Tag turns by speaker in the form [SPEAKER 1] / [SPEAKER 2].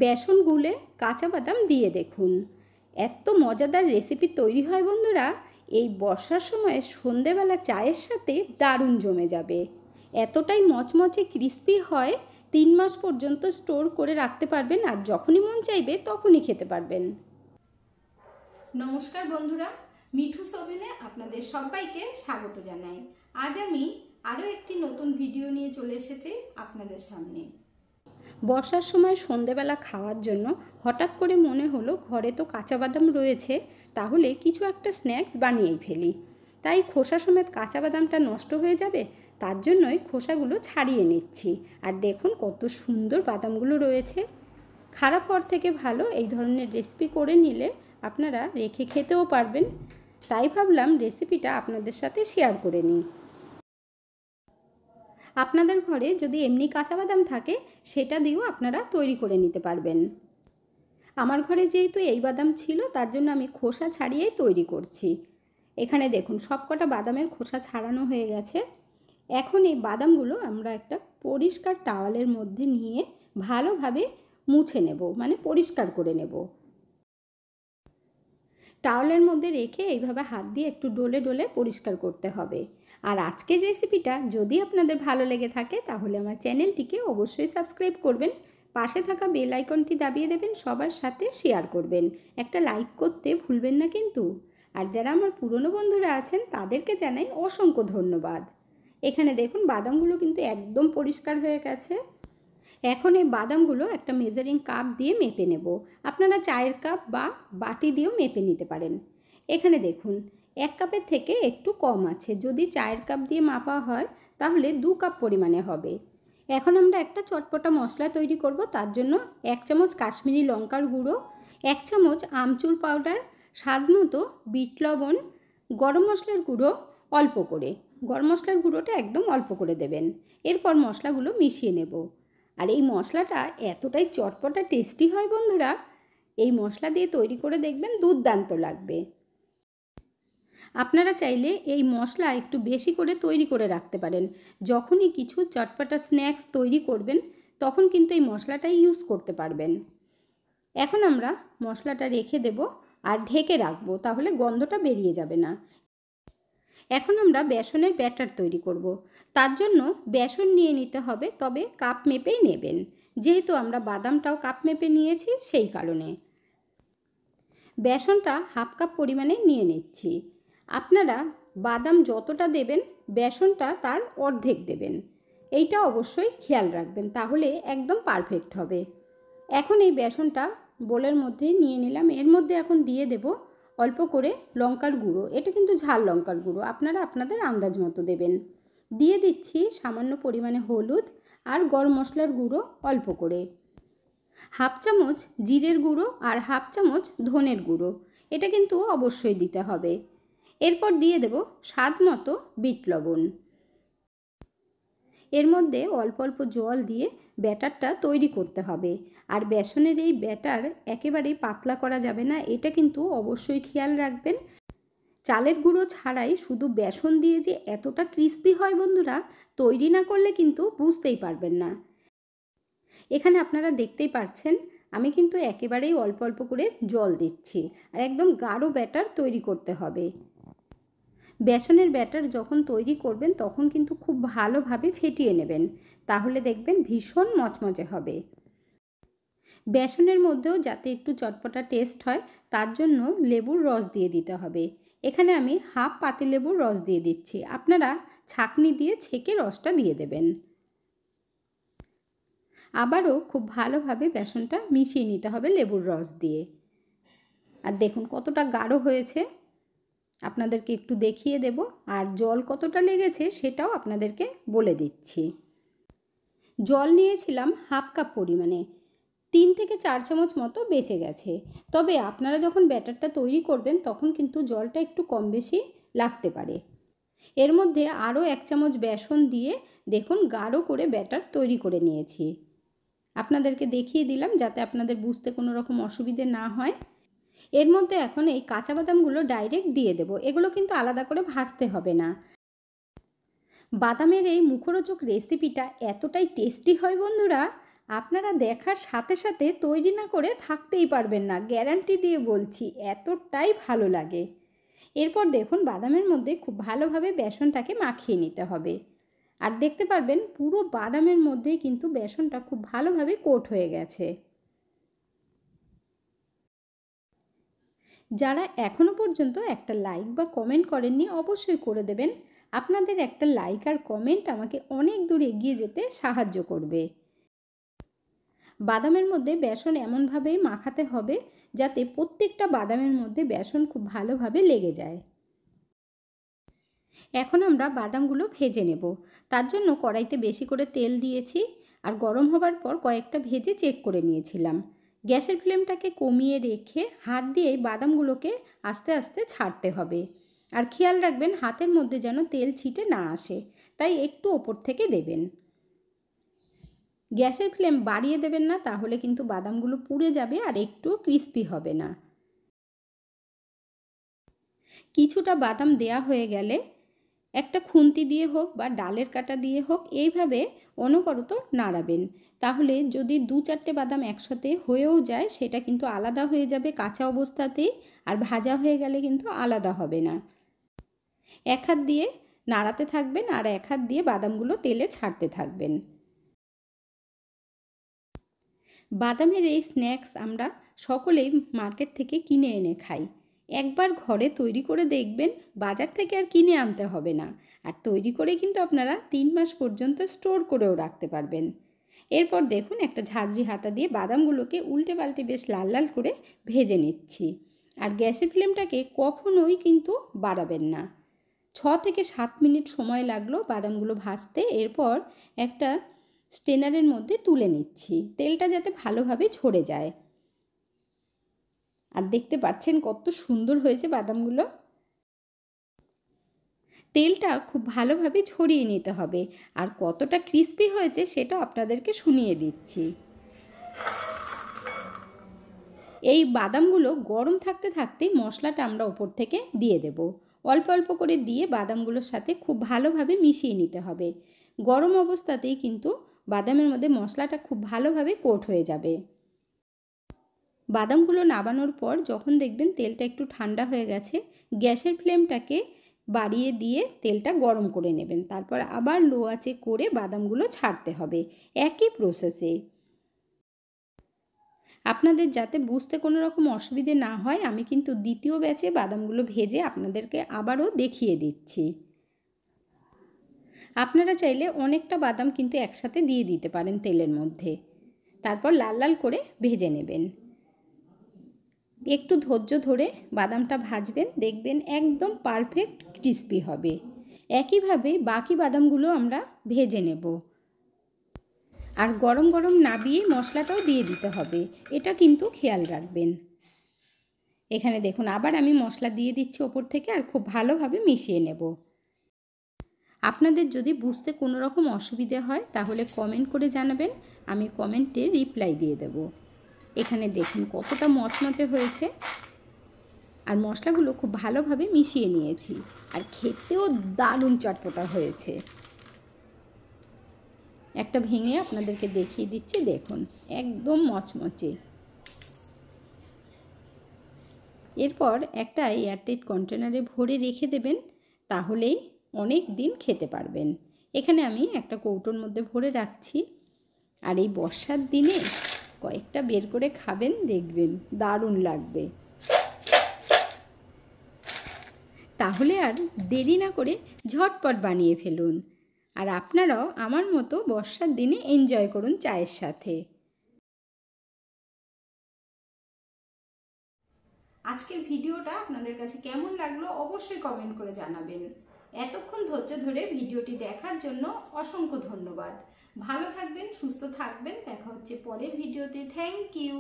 [SPEAKER 1] বেসন গুলে কাঁচা বাদাম দিয়ে দেখুন, এত মজাদার রেসিপি তৈরি হয় বন্ধুরা। এই বর্ষার সময় সন্ধেবেলা চায়ের সাথে দারুণ জমে যাবে। এতটাই মচমচে ক্রিস্পি হয়, 3 মাস পর্যন্ত স্টোর করে রাখতে পারবেন, আর যখনই মন চাইবে তখনই খেতে পারবেন। নমস্কার বন্ধুরা, মিঠুস ওভেনে আপনাদের সবাইকে স্বাগত জানাই। আজ আমি আরও একটি নতুন ভিডিও নিয়ে চলে এসেছি আপনাদের সামনে। বর্ষার সময় সন্ধেবেলা খাওয়ার জন্য হঠাৎ করে মনে হলো ঘরে তো কাঁচা বাদাম রয়েছে, তাহলে কিছু একটা স্ন্যাক্স বানিয়েই ফেলি। তাই খোসা সমেত কাঁচা বাদামটা নষ্ট হয়ে যাবে, তার জন্যই খোসাগুলো ছাড়িয়ে নিচ্ছি। আর দেখুন কত সুন্দর বাদামগুলো রয়েছে। খারাপ হওয়ার থেকে ভালো এই ধরনের রেসিপি করে নিলে আপনারা রেখে খেতেও পারবেন। তাই ভাবলাম রেসিপিটা আপনাদের সাথে শেয়ার করে নিই। আপনাদের ঘরে যদি এমনি কাঁচা বাদাম থাকে সেটা দিয়েও আপনারা তৈরি করে নিতে পারবেন। আমার ঘরে যেহেতু এই বাদাম ছিল, তার জন্য আমি খোসা ছাড়িয়েই তৈরি করছি। এখানে দেখুন সবকটা বাদামের খোসা ছাড়ানো হয়ে গেছে। এখন এই বাদামগুলো আমরা একটা পরিষ্কার টাওয়ালের মধ্যে নিয়ে ভালোভাবে মুছে নেব, মানে পরিষ্কার করে নেব। টাওয়ালের মধ্যে রেখে এইভাবে হাত দিয়ে একটু ডলে ডলে পরিষ্কার করতে হবে। আর আজকের রেসিপিটা যদি আপনাদের ভালো লেগে থাকে তাহলে আমার চ্যানেলটিকে অবশ্যই সাবস্ক্রাইব করবেন, পাশে থাকা বেল আইকনটি দাবিয়ে দেবেন, সবার সাথে শেয়ার করবেন, একটা লাইক করতে ভুলবেন না কিন্তু। আর যারা আমার পুরনো বন্ধুরা আছেন তাদেরকে জানাই অসংখ্য ধন্যবাদ। এখানে দেখুন বাদামগুলো কিন্তু একদম পরিষ্কার হয়ে গেছে। এখন এই বাদামগুলো একটা মেজারিং কাপ দিয়ে মেপে নেব। আপনারা চায়ের কাপ বা বাটি দিয়েও মেপে নিতে পারেন। এখানে দেখুন 1 কাপের থেকে একটু কম আছে। যদি চায়ের কাপ দিয়ে মাপা হয় তাহলে 2 কাপ পরিমাণে হবে। এখন আমরা একটা চটপটা মশলা তৈরি করব। তার জন্য 1 চামচ কাশ্মীরি লঙ্কার গুঁড়ো, 1 চামচ আমচুর পাউডার, স্বাদ মতো বিট লবণ, গরম মশলার গুঁড়ো অল্প করে। গরম মশলার গুঁড়োটা একদম অল্প করে দেবেন। এরপর মশলাগুলো মিশিয়ে নেব। আর এই মশলাটা এতটাই চটপটা টেস্টি হয় বন্ধুরা, এই মশলা দিয়ে তৈরি করে দেখবেন দুর্দান্ত লাগবে। আপনারা চাইলে এই মশলা একটু বেশি করে তৈরি করে রাখতে পারেন। যখনই কিছু চটপটা স্ন্যাক্স তৈরি করবেন তখন কিন্তু এই মশলাটা ইউজ করতে পারবেন। এখন আমরা মশলাটা রেখে দেব আর ঢেকে রাখবো, তাহলে গন্ধটা বেরিয়ে যাবে না। এখন আমরা বেসনের ব্যাটার তৈরি করব। তার জন্য বেসন নিয়ে নিতে হবে, তবে কাপ মেপেই নেবেন, যেহেতু আমরা বাদামটাও কাপ মেপে নিয়েছি সেই কারণে। বেসনটা 1/2 কাপ পরিমাণে নিয়ে নিচ্ছি। আপনারা বাদাম যতটা দেবেন বেসনটা তার অর্ধেক দেবেন, এইটা অবশ্যই খেয়াল রাখবেন, তাহলে একদম পারফেক্ট হবে। এখন এই বেসনটা বোলের মধ্যে নিয়ে নিলাম। এর মধ্যে এখন দিয়ে দেব অল্প করে লঙ্কার গুঁড়ো। এটা কিন্তু ঝাল লঙ্কার গুঁড়ো, আপনারা আপনাদের আন্দাজ মতো দেবেন। দিয়ে দিচ্ছি সামান্য পরিমাণে হলুদ আর গরম মশলার গুঁড়ো অল্প করে, 1/2 চামচ জিরের গুঁড়ো আর 1/2 চামচ ধনের গুঁড়ো, এটা কিন্তু অবশ্যই দিতে হবে। এরপর দিয়ে দেব স্বাদ মতো বিট লবণ। এর মধ্যে অল্প অল্প জল দিয়ে ব্যাটারটা তৈরি করতে হবে। আর বেসনের এই ব্যাটার একেবারেই পাতলা করা যাবে না, এটা কিন্তু অবশ্যই খেয়াল রাখবেন। চালের গুঁড়ো ছাড়াই শুধু বেসন দিয়ে যে এতটা ক্রিস্পি হয় বন্ধুরা, তৈরি না করলে কিন্তু বুঝতেই পারবেন না। এখানে আপনারা দেখতেই পাচ্ছেন আমি কিন্তু একেবারেই অল্প অল্প করে জল দিচ্ছি, আর একদম গাঢ় ব্যাটার তৈরি করতে হবে। বেসনের ব্যাটার যখন তৈরি করবেন তখন কিন্তু খুব ভালোভাবে ফেটিয়ে নেবেন, তাহলে দেখবেন ভীষণ মচমচে হবে। বেসনের মধ্যেও যাতে একটু চটপটা টেস্ট হয় তার জন্য লেবুর রস দিয়ে দিতে হবে। এখানে আমি 1/2 পাতিলেবুর রস দিয়ে দিচ্ছি, আপনারা ছাঁকনি দিয়ে ছেঁকে রসটা দিয়ে দেবেন। আবারও খুব ভালোভাবে বেসনটা মিশিয়ে নিতে হবে লেবুর রস দিয়ে। আর দেখুন কতটা গাঢ় হয়েছে, আপনাদেরকে একটু দেখিয়ে দেব। আর জল কতটা লেগেছে সেটাও আপনাদেরকে বলে দিচ্ছি। জল নিয়েছিলাম 1/2 কাপ পরিমাণে, 3 থেকে 4 চামচ মতো বেঁচে গেছে। তবে আপনারা যখন ব্যাটারটা তৈরি করবেন তখন কিন্তু জলটা একটু কম বেশি লাগতে পারে। এর মধ্যে আরও 1 চামচ বেসন দিয়ে দেখুন গাঢ় করে ব্যাটার তৈরি করে নিয়েছি। আপনাদেরকে দেখিয়ে দিলাম যাতে আপনাদের বুঝতে কোনো রকম অসুবিধে না হয়। এর মধ্যে এখন এই কাঁচা বাদামগুলো ডাইরেক্ট দিয়ে দেব, এগুলো কিন্তু আলাদা করে ভাজতে হবে না। বাদামের এই মুখরোচক রেসিপিটা এতটাই টেস্টি হয় বন্ধুরা, আপনারা দেখার সাথে সাথে তৈরি না করে থাকতেই পারবেন না, গ্যারান্টি দিয়ে বলছি, এতটাই ভালো লাগে। এরপর দেখুন বাদামের মধ্যে খুব ভালোভাবে বেসনটাকে মাখিয়ে নিতে হবে। আর দেখতে পারবেন পুরো বাদামের মধ্যেই কিন্তু বেসনটা খুব ভালোভাবে কোট হয়ে গেছে। যারা এখনও পর্যন্ত একটা লাইক বা কমেন্ট করেননি অবশ্যই করে দেবেন। আপনাদের একটা লাইক আর কমেন্ট আমাকে অনেক দূর এগিয়ে যেতে সাহায্য করবে। বাদামের মধ্যে বেসন এমনভাবেই মাখাতে হবে যাতে প্রত্যেকটা বাদামের মধ্যে বেসন খুব ভালোভাবে লেগে যায়। এখন আমরা বাদামগুলো ভেজে নেব। তার জন্য কড়াইতে বেশি করে তেল দিয়েছি আর গরম হবার পর কয়েকটা ভেজে চেক করে নিয়েছিলাম। গ্যাসের ফ্লেমটাকে কমিয়ে রেখে হাত দিয়ে বাদামগুলোকে আস্তে আস্তে ছাড়তে হবে। আর খেয়াল রাখবেন হাতের মধ্যে যেন তেল ছিটে না আসে, তাই একটু ওপর থেকে দেবেন। গ্যাসের ফ্লেম বাড়িয়ে দেবেন না, তাহলে কিন্তু বাদামগুলো পুড়ে যাবে আর একটু ক্রিস্পি হবে না। কিছুটা বাদাম দেয়া হয়ে গেলে একটা খুন্তি দিয়ে হোক বা ডালের কাটা দিয়ে হোক এইভাবে অনবরত নাড়াবেন। তাহলে যদি 2-4টে বাদাম একসাথে হয়েও যায় সেটা কিন্তু আলাদা হয়ে যাবে কাঁচা অবস্থাতেই, আর ভাজা হয়ে গেলে কিন্তু আলাদা হবে না। এক হাত দিয়ে নাড়াতে থাকবেন আর এক হাত দিয়ে বাদামগুলো তেলে ছাড়তে থাকবেন। বাদামের এই স্ন্যাক্স আমরা সকলেই মার্কেট থেকে কিনে এনে খাই। একবার ঘরে তৈরি করে দেখবেন, বাজার থেকে আর কিনে আনতে হবে না। আর তৈরি করে কিন্তু আপনারা 3 মাস পর্যন্ত স্টোর করেও রাখতে পারবেন। এরপর দেখুন একটা ঝাঁঝরি হাতা দিয়ে বাদামগুলোকে উল্টে পাল্টে বেশ লাল লাল করে ভেজে নিচ্ছি। আর গ্যাসের ফ্লেমটাকে কখনোই কিন্তু বাড়াবেন না। 6 থেকে 7 মিনিট সময় লাগলো বাদামগুলো ভাজতে। এরপর একটা স্ট্রেনারের মধ্যে তুলে নিচ্ছি, তেলটা যাতে ভালোভাবে ঝরে যায়। আর দেখতে পাচ্ছেন কত সুন্দর হয়েছে বাদামগুলো। তেলটা খুব ভালোভাবে ছড়িয়ে নিতে হবে, আর কতটা ক্রিস্পি হয়েছে সেটা আপনাদেরকে শুনিয়ে দিচ্ছি। এই বাদামগুলো গরম থাকতে থাকতেই মশলাটা আমরা ওপর থেকে দিয়ে দেব। অল্প অল্প করে দিয়ে বাদামগুলোর সাথে খুব ভালোভাবে মিশিয়ে নিতে হবে। গরম অবস্থাতেই কিন্তু বাদামের মধ্যে মশলাটা খুব ভালোভাবে কোট হয়ে যাবে। বাদামগুলো নাবানোর পর যখন দেখবেন তেলটা একটু ঠান্ডা হয়ে গেছে, গ্যাসের ফ্লেমটাকে বাড়িয়ে দিয়ে তেলটা গরম করে নেবেন। তারপর আবার লো আঁচে করে বাদামগুলো ছাড়তে হবে একই প্রসেসে। আপনাদের যাতে বুঝতে কোনো রকম অসুবিধে না হয়, আমি কিন্তু দ্বিতীয় ব্যাচে বাদামগুলো ভেজে আপনাদেরকে আবারও দেখিয়ে দিচ্ছি। আপনারা চাইলে অনেকটা বাদাম কিন্তু একসাথে দিয়ে দিতে পারেন তেলের মধ্যে। তারপর লাল লাল করে ভেজে নেবেন। একটু ধৈর্য ধরে বাদামটা ভাজবেন, দেখবেন একদম পারফেক্ট ক্রিস্পি হবে। একইভাবে বাকি বাদামগুলো আমরা ভেজে নেব। আর গরম গরম নাবিয়ে মশলাটাও দিয়ে দিতে হবে, এটা কিন্তু খেয়াল রাখবেন। এখানে দেখুন আবার আমি মশলা দিয়ে দিচ্ছি ওপর থেকে আর খুব ভালোভাবে মিশিয়ে নেব। আপনাদের যদি বুঝতে কোনো রকম অসুবিধে হয় তাহলে কমেন্ট করে জানাবেন, আমি কমেন্টে রিপ্লাই দিয়ে দেব। এখানে দেখুন কতটা মচমচে হয়েছে, আর মশলাগুলো খুব ভালোভাবে মিশিয়ে নিয়েছি, আর খেতেও দারুণ চটপটা হয়েছে। একটা ভেঙে আপনাদেরকে দেখিয়ে দিচ্ছি, দেখুন একদম মচমচে। এরপর একটা এয়ারটাইট কন্টেনারে ভরে রেখে দেবেন, তাহলেই অনেক দিন খেতে পারবেন। এখানে আমি একটা কৌটোর মধ্যে ভরে রাখছি। আর এই বর্ষার দিনে কয়েকটা বের করে খাবেন, দেখবেন দারুণ লাগবে। তাহলে আর দেরি না করে ঝটপট বানিয়ে ফেলুন, আর আপনারাও আমার মতো বর্ষার দিনে এনজয় করুন চায়ের সাথে। আজকের ভিডিওটা আপনাদের কাছে কেমন লাগলো অবশ্যই কমেন্ট করে জানাবেন। এতক্ষণ ধৈর্য ধরে ভিডিওটি দেখার জন্য অসংখ্য ধন্যবাদ। ভালো থাকবেন, সুস্থ থাকবেন, দেখা হচ্ছে পরের ভিডিওতে। Thank you.